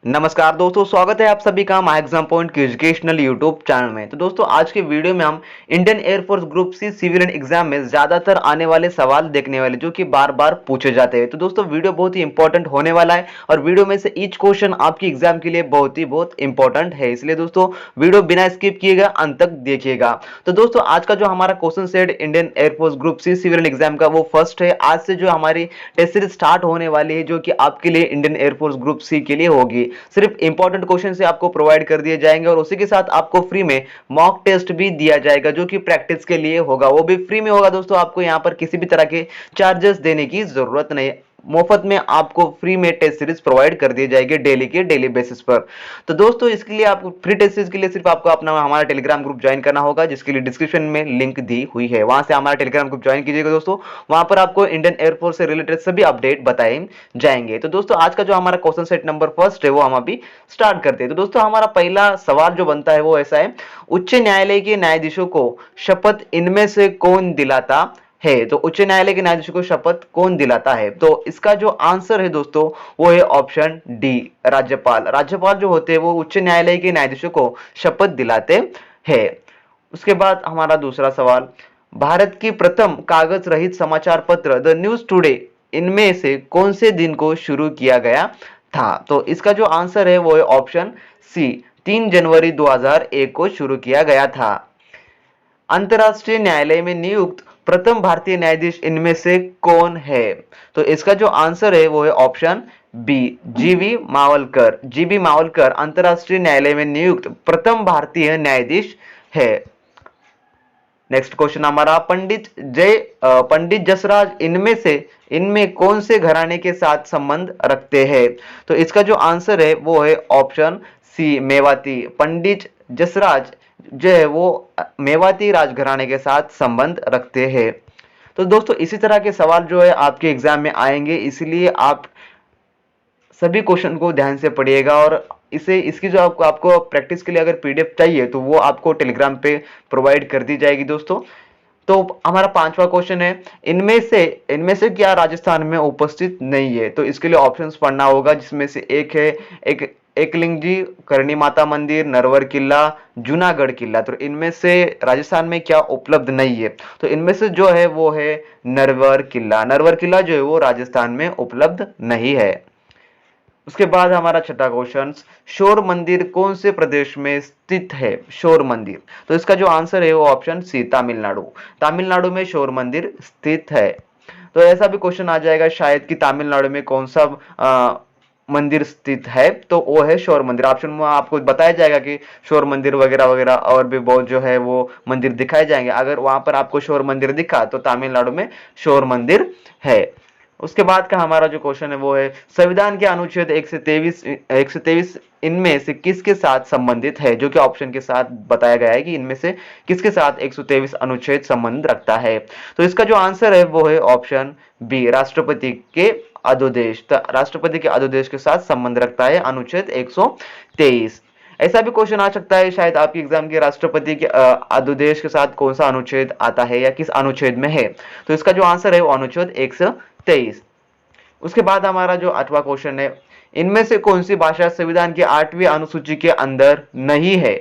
नमस्कार दोस्तों, स्वागत है आप सभी का माय एग्जाम पॉइंट के एजुकेशनल यूट्यूब चैनल में। तो दोस्तों, आज के वीडियो में हम Indian air force group C civilian exam में ज्यादातर आने वाले सवाल देखने वाले जो कि बार बार पूछे जाते हैं। तो दोस्तों, वीडियो बहुत ही इंपॉर्टेंट होने वाला है और वीडियो में से ईच क्वेश्चन आपकी एग्जाम के लिए बहुत इंपॉर्टेंट है। इसलिए दोस्तों, वीडियो बिना स्किप किएगा, अंत तक देखिएगा। तो दोस्तों, आज का जो हमारा question set Indian air force group C civilian exam का वो फर्स्ट है। आज से जो हमारी टेस्ट सीरीज स्टार्ट होने वाली है जो कि आपके लिए इंडियन एयरफोर्स ग्रुप सी के लिए होगी। सिर्फ इंपॉर्टेंट क्वेश्चन से आपको प्रोवाइड कर दिए जाएंगे और उसी के साथ आपको फ्री में मॉक टेस्ट भी दिया जाएगा जो कि प्रैक्टिस के लिए होगा, वो भी फ्री में होगा। दोस्तों, आपको यहां पर किसी भी तरह के चार्जेस देने की जरूरत नहीं है, मुफ्त में आपको फ्री में टेस्ट सीरीज प्रोवाइड कर दी जाएगी डेली के डेली बेसिस पर। तो दोस्तों, इसके लिए आपको फ्री टेस्ट सीरीज के लिए सिर्फ आपको अपना हमारा टेलीग्राम ग्रुप ज्वाइन करना होगा, जिसके लिए डिस्क्रिप्शन में लिंक दी हुई है, वहां से हमारा टेलीग्राम ग्रुप ज्वाइन कीजिएगा। दोस्तों, वहां पर आपको इंडियन एयरफोर्स से रिलेटेड सभी अपडेट बताए जाएंगे। तो दोस्तों, आज का जो हमारा क्वेश्चन सेट नंबर फर्स्ट है वो हम अभी स्टार्ट करते हैं। तो दोस्तों, हमारा पहला सवाल जो बनता है वो ऐसा है, उच्च न्यायालय के न्यायाधीशों को शपथ इनमें से कौन दिलाता है? तो उच्च न्यायालय के न्यायाधीशों को शपथ कौन दिलाता है? तो इसका जो आंसर है दोस्तों वो है ऑप्शन डी, राज्यपाल। राज्यपाल जो होते हैं वो उच्च न्यायालय के न्यायाधीशों को शपथ दिलाते हैं। उसके बाद हमारा दूसरा सवाल, भारत की प्रथम कागज रहित समाचार पत्र द न्यूज टुडे इनमें से कौन से दिन को शुरू किया गया था? तो इसका जो आंसर है वो है ऑप्शन सी, 3 जनवरी 2001 को शुरू किया गया था। अंतरराष्ट्रीय न्यायालय में नियुक्त प्रथम भारतीय न्यायाधीश इनमें से कौन है? तो इसका जो आंसर है वो है ऑप्शन बी, जीवी मावलकर। जीवी मावलकर अंतरराष्ट्रीय न्यायालय में नियुक्त प्रथम भारतीय न्यायाधीश है। नेक्स्ट क्वेश्चन हमारा, पंडित जसराज इनमें कौन से घराने के साथ संबंध रखते हैं? तो इसका जो आंसर है वो है ऑप्शन सी, मेवाती। पंडित जसराज जो है वो मेवाती राजघराने के साथ संबंध रखते हैं। तो दोस्तों, इसी तरह के सवाल जो है आपके एग्जाम में आएंगे, इसलिए आप सभी क्वेश्चन को ध्यान से पढ़िएगा और इसकी जो आपको प्रैक्टिस के लिए अगर पीडीएफ चाहिए तो वो आपको टेलीग्राम पे प्रोवाइड कर दी जाएगी। दोस्तों, तो हमारा पांचवा क्वेश्चन है, इनमें से क्या राजस्थान में उपस्थित नहीं है? तो इसके लिए ऑप्शंस पढ़ना होगा, जिसमें से एक है एकलिंगजी, करणी माता मंदिर, नरवर किला, जूनागढ़ किला। तो इनमें से राजस्थान में क्या उपलब्ध नहीं है? तो इनमें से जो है वो है नरवर किला। नरवर किला जो है वो राजस्थान में उपलब्ध नहीं है। उसके बाद हमारा छठा क्वेश्चन, शोर मंदिर कौन से प्रदेश में स्थित है? शोर मंदिर, तो इसका जो आंसर है वो ऑप्शन सी, तमिलनाडु। तमिलनाडु में शोर मंदिर स्थित है। तो ऐसा भी क्वेश्चन आ जाएगा शायद कि तमिलनाडु में कौन सा मंदिर स्थित है? तो वो है शोर मंदिर। ऑप्शन में आपको बताया जाएगा कि शोर मंदिर वगैरह वगैरह और भी बहुत जो है वो मंदिर दिखाए जाएंगे। अगर वहां पर आपको शोर मंदिर दिखा तो तमिलनाडु में शोर मंदिर है। उसके बाद का हमारा जो क्वेश्चन है वो है, संविधान के अनुच्छेद 123 इनमें से किसके साथ संबंधित है? जो कि ऑप्शन के साथ बताया गया है कि इनमें से किसके साथ 123 अनुच्छेद संबंध रखता है। तो इसका जो आंसर है वो है ऑप्शन बी, राष्ट्रपति के अध्यादेश। राष्ट्रपति के अध्यादेश के साथ संबंध रखता है अनुच्छेद 123। ऐसा भी क्वेश्चन आ सकता है शायद आपके एग्जाम के, राष्ट्रपति के अध्यादेश के साथ कौन सा अनुच्छेद आता है या किस अनुच्छेद में है? तो इसका जो आंसर है वो अनुच्छेद 123। उसके बाद हमारा जो 8वां क्वेश्चन है, इनमें से कौन सी भाषा संविधान की 8वीं अनुसूची के अंदर नहीं है?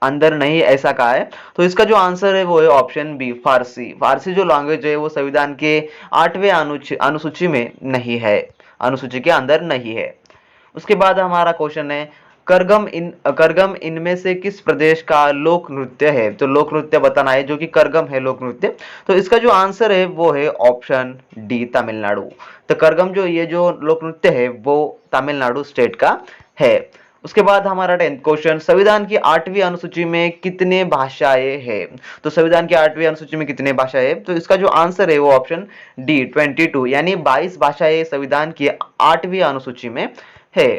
अंदर नहीं ऐसा कहा है। तो इसका जो आंसर है वो है ऑप्शन बी, फारसी। फारसी जो लैंग्वेज है वो संविधान के 8वें अनुसूची में नहीं है, अनुसूची के अंदर नहीं है। उसके बाद हमारा क्वेश्चन है, करगम इनमें से किस प्रदेश का लोक नृत्य है? तो लोक नृत्य बताना है जो कि करगम है लोक नृत्य। तो इसका जो आंसर है वो है ऑप्शन डी, तमिलनाडु। तो करगम जो ये जो लोक नृत्य है वो तमिलनाडु स्टेट का है। उसके बाद हमारा 10th क्वेश्चन, संविधान की 8वीं अनुसूची में कितने भाषाएं हैं? तो संविधान की 8वीं अनुसूची में कितने भाषाएं हैं? तो इसका जो आंसर है वो ऑप्शन डी, 22, यानी 22 भाषाएं संविधान की 8वीं अनुसूची में है।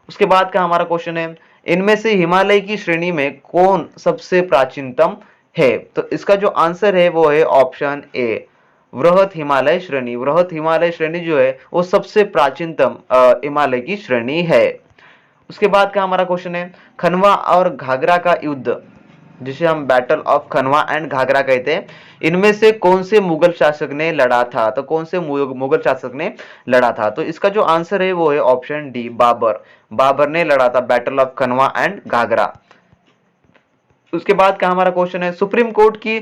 उसके बाद का हमारा क्वेश्चन है, इनमें से हिमालय की श्रेणी में कौन सबसे प्राचीनतम है? तो इसका जो आंसर है वो है ऑप्शन ए, वृहत हिमालय श्रेणी। वृहत हिमालय श्रेणी जो है वो सबसे प्राचीनतम हिमालय की श्रेणी है। उसके बाद का हमारा क्वेश्चन है, खनवा और घाघरा का युद्ध जिसे हम बैटल ऑफ खनवा एंड घाघरा कहते हैं, इनमें से कौन से मुगल शासक ने लड़ा था? तो कौन से मुगल शासक ने लड़ा था? तो इसका जो आंसर है वो है ऑप्शन डी, बाबर। बाबर ने लड़ा था बैटल ऑफ खनवा एंड घाघरा। उसके बाद का हमारा क्वेश्चन है, सुप्रीम कोर्ट की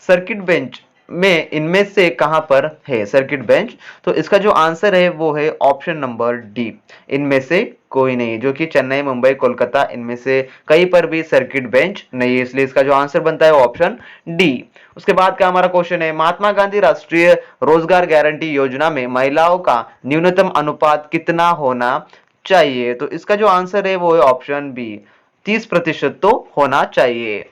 सर्किट बेंच में इनमें से कहां पर है सर्किट बेंच? तो इसका जो आंसर है वो है ऑप्शन नंबर डी, इनमें से कोई नहीं, जो कि चेन्नई, मुंबई, कोलकाता, इनमें से कहीं पर भी सर्किट बेंच नहीं है, इसलिए इसका जो आंसर बनता है ऑप्शन डी। उसके बाद का हमारा क्वेश्चन है, महात्मा गांधी राष्ट्रीय रोजगार गारंटी योजना में महिलाओं का न्यूनतम अनुपात कितना होना चाहिए? तो इसका जो आंसर है वो है ऑप्शन बी, 30% तो होना चाहिए।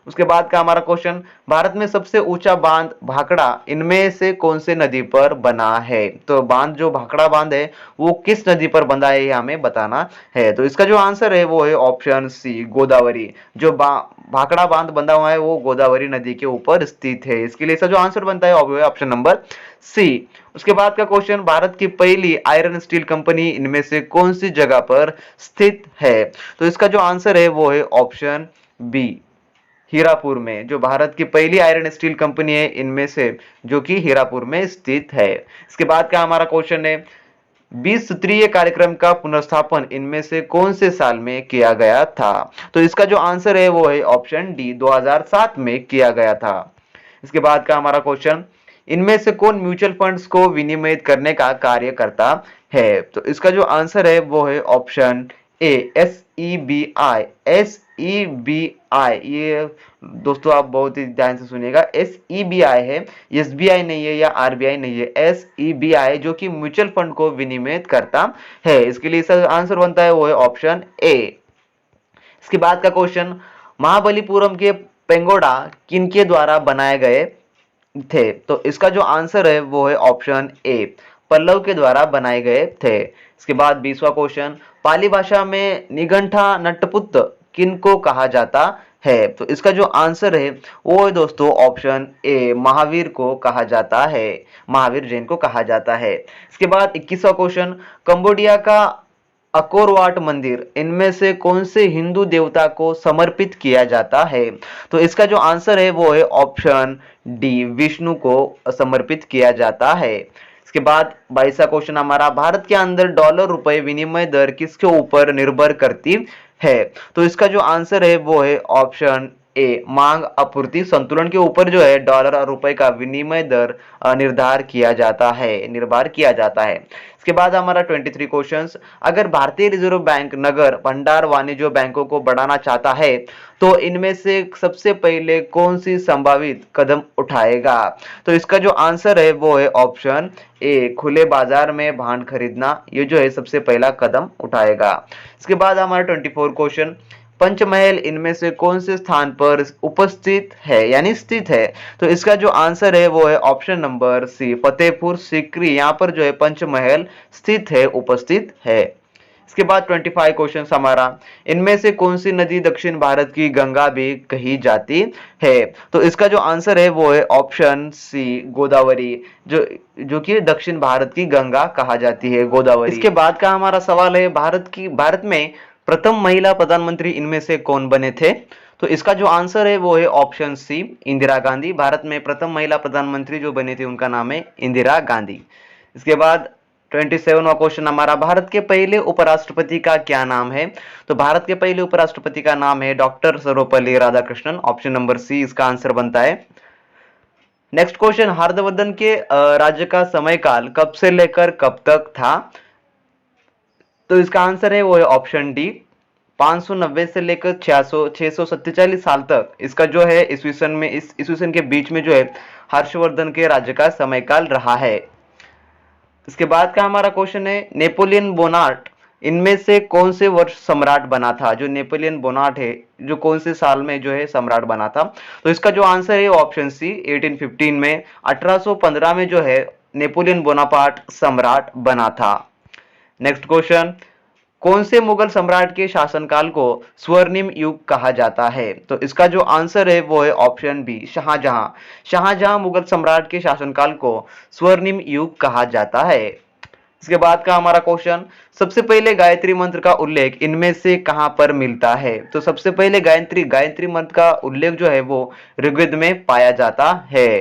उसके बाद का हमारा क्वेश्चन, भारत में सबसे ऊंचा बांध भाखड़ा इनमें से कौन से नदी पर बना है? तो बांध जो भाखड़ा बांध है वो किस नदी पर बंधा है ये हमें बताना है। तो इसका जो आंसर है वो है ऑप्शन सी, गोदावरी। जो भाखड़ा बांध बंधा हुआ है वो गोदावरी नदी के ऊपर स्थित है, इसके लिए इसका जो आंसर बनता है ऑप्शन नंबर सी। उसके बाद का क्वेश्चन, भारत की पहली आयरन स्टील कंपनी इनमें से कौन सी जगह पर स्थित है? तो इसका जो आंसर है वो है ऑप्शन बी, हीरापुर में। जो भारत की पहली आयरन स्टील कंपनी है इनमें से, जो कि हीरापुर में स्थित है। इसके बाद का हमारा क्वेश्चन है, 20 सूत्रीय कार्यक्रम का पुनर्स्थापन इनमें से कौन से साल में किया गया था? तो इसका जो आंसर है वो है ऑप्शन डी, 2007 में किया गया था। इसके बाद का हमारा क्वेश्चन, इनमें से कौन म्यूचुअल फंड्स को विनियमित करने का कार्य करता है? तो इसका जो आंसर है वो है ऑप्शन ए, SEBI। SEBI, ये दोस्तों आप बहुत ही ध्यान से सुनिएगा, SEBI है, SBI नहीं है या RBI नहीं है, SEBI, जो कि म्यूचुअल फंड को विनियमित करता है, इसके लिए इसका आंसर बनता है वो है ऑप्शन ए। इसके बाद का क्वेश्चन, महाबलीपुरम के पेंगोडा किनके द्वारा बनाए गए थे? तो इसका जो आंसर है वो है ऑप्शन ए, पल्लव के द्वारा बनाए गए थे। इसके बाद 20वां क्वेश्चन, पाली भाषा में निघंटा नटपुत किनको कहा जाता है? तो इसका जो आंसर है वो है दोस्तों ऑप्शन ए, महावीर को कहा जाता है, महावीर जैन को कहा जाता है। इसके बाद 21वां क्वेश्चन, कंबोडिया का अकोरवाट मंदिर इनमें से कौन से हिंदू देवता को समर्पित किया जाता है? तो इसका जो आंसर है वो है ऑप्शन डी, विष्णु को समर्पित किया जाता है। इसके बाद 22वां क्वेश्चन हमारा, भारत के अंदर डॉलर रुपए विनिमय दर किसके ऊपर निर्भर करती है? तो इसका जो आंसर है वो है ऑप्शन ए, मांग आपूर्ति संतुलन के ऊपर जो है डॉलर और रुपए का विनिमय दर निर्धार किया जाता है। इसके बाद हमारा 23 क्वेश्चंस, अगर भारतीय रिजर्व बैंक नगर भंडार वाणिज्य बैंकों को बढ़ाना चाहता है तो इनमें से सबसे पहले कौन सी संभावित कदम उठाएगा? तो इसका जो आंसर है वो है ऑप्शन ए, खुले बाजार में बांड खरीदना, ये जो है सबसे पहला कदम उठाएगा। इसके बाद हमारा 24 क्वेश्चन, पंचमहल इनमें से कौन से स्थान पर उपस्थित है यानी स्थित है? तो इसका जो आंसर है वो है option number C, Fatehpur Sikri, यहाँ पर जो है पंचमहल स्थित है, उपस्थित है। इसके बाद 25 क्वेश्चन हमारा, इनमें से कौन सी नदी दक्षिण भारत की गंगा भी कही जाती है? तो इसका जो आंसर है वो है ऑप्शन सी, गोदावरी, जो कि दक्षिण भारत की गंगा कहा जाती है, गोदावरी। इसके बाद का हमारा सवाल है, भारत में प्रथम महिला प्रधानमंत्री इनमें से कौन बने थे? तो इसका जो आंसर है वो है ऑप्शन सी, इंदिरा गांधी। भारत में प्रथम महिला प्रधानमंत्री जो बने थे उनका नाम है इंदिरा गांधी। इसके बाद 27वां क्वेश्चन हमारा, भारत के पहले उपराष्ट्रपति का क्या नाम है? तो भारत के पहले उपराष्ट्रपति का नाम है doctor Sarvepalli Radhakrishnan, option number C इसका आंसर बनता है। नेक्स्ट क्वेश्चन, हर्षवर्धन के राज्य का समय कब से लेकर कब तक था? तो इसका आंसर है वो है ऑप्शन डी, 590 से लेकर 647 साल तक इसका जो है ईस्वीसन के बीच में जो है हर्षवर्धन के राज्य का समयकाल रहा है। इसके बाद का हमारा क्वेश्चन है, नेपोलियन बोनार्ट इनमें से कौन से वर्ष सम्राट बना था? जो नेपोलियन बोनार्ट है जो कौन से साल में जो है सम्राट बना था? तो इसका जो आंसर है ऑप्शन सी, 1815 में, 1815 में जो है नेपोलियन बोनापार्ट सम्राट बना था। नेक्स्ट क्वेश्चन, कौन से मुगल सम्राट के शासनकाल को स्वर्णिम युग कहा जाता है? तो इसका जो आंसर है वो है ऑप्शन बी, शाहजहां मुगल सम्राट के शासनकाल को स्वर्णिम युग कहा जाता है। इसके बाद का हमारा क्वेश्चन, सबसे पहले गायत्री मंत्र का उल्लेख इनमें से कहां पर मिलता है? तो सबसे पहले गायत्री गायत्री मंत्र का उल्लेख जो है वो ऋग्वेद में पाया जाता है।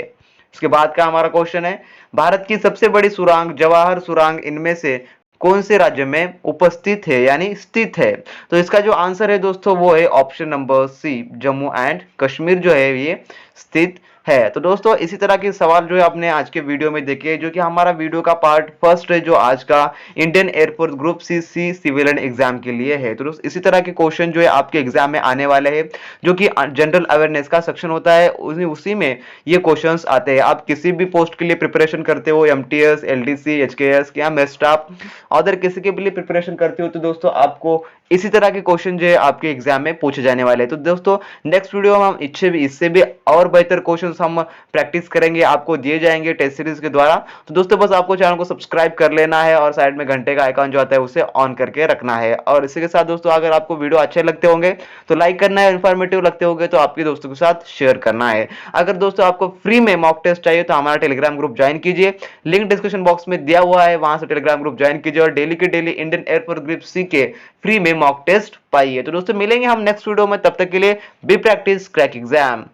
इसके बाद का हमारा क्वेश्चन है, भारत की सबसे बड़ी सुरंग जवाहर सुरंग इनमें से कौन से राज्य में उपस्थित है यानी स्थित है? तो इसका जो आंसर है दोस्तों वो है option number C, Jammu and Kashmir जो है ये स्थित है। तो दोस्तों इसी तरह के सवाल जो है आपने आज के वीडियो में देखे, जो कि हमारा वीडियो का पार्ट फर्स्ट है जो आज का Indian air force group C civilian exam के लिए है। तो दोस्तों इसी तरह के क्वेश्चन जो है आपके एग्जाम में आने वाले हैं, जो कि जनरल अवेयरनेस का सेक्शन होता है, उसी में ये क्वेश्चंस आते हैं। आप किसी भी पोस्ट के लिए प्रिपरेशन करते हो, एमटीएस, एलडीसी, एचकेएस या मेस स्टाफ, अदर किसी के लिए प्रिपरेशन करते हो, तो दोस्तों आपको इसी तरह के क्वेश्चन जो है आपके एग्जाम में पूछे जाने वाले हैं। तो दोस्तों नेक्स्ट वीडियो में हम इससे भी और बेहतर क्वेश्चंस हम प्रैक्टिस करेंगे, आपको दिए जाएंगे टेस्ट सीरीज के द्वारा। तो दोस्तों बस आपको चैनल को सब्सक्राइब कर लेना है और साइड में घंटे का आइकन जो आता है उसे ऑन करके रखना है। और इसी के साथ दोस्तों अगर आपको वीडियो अच्छे लगते होंगे तो लाइक करना है, इन्फॉर्मेटिव लगते होंगे तो आपके दोस्तों के साथ शेयर करना है। अगर दोस्तों आपको फ्री में मॉक टेस्ट चाहिए तो हमारा टेलीग्राम ग्रुप ज्वाइन कीजिए, लिंक डिस्क्रिप्शन बॉक्स में दिया हुआ है, वहां से टेलीग्राम ग्रुप ज्वाइन कीजिए और डेली के daily Indian air force group C के फ्री में मॉक टेस्ट पाइए। तो दोस्तों मिलेंगे हम नेक्स्ट वीडियो में, तब तक के लिए बी प्रैक्टिस क्रैक एग्जाम।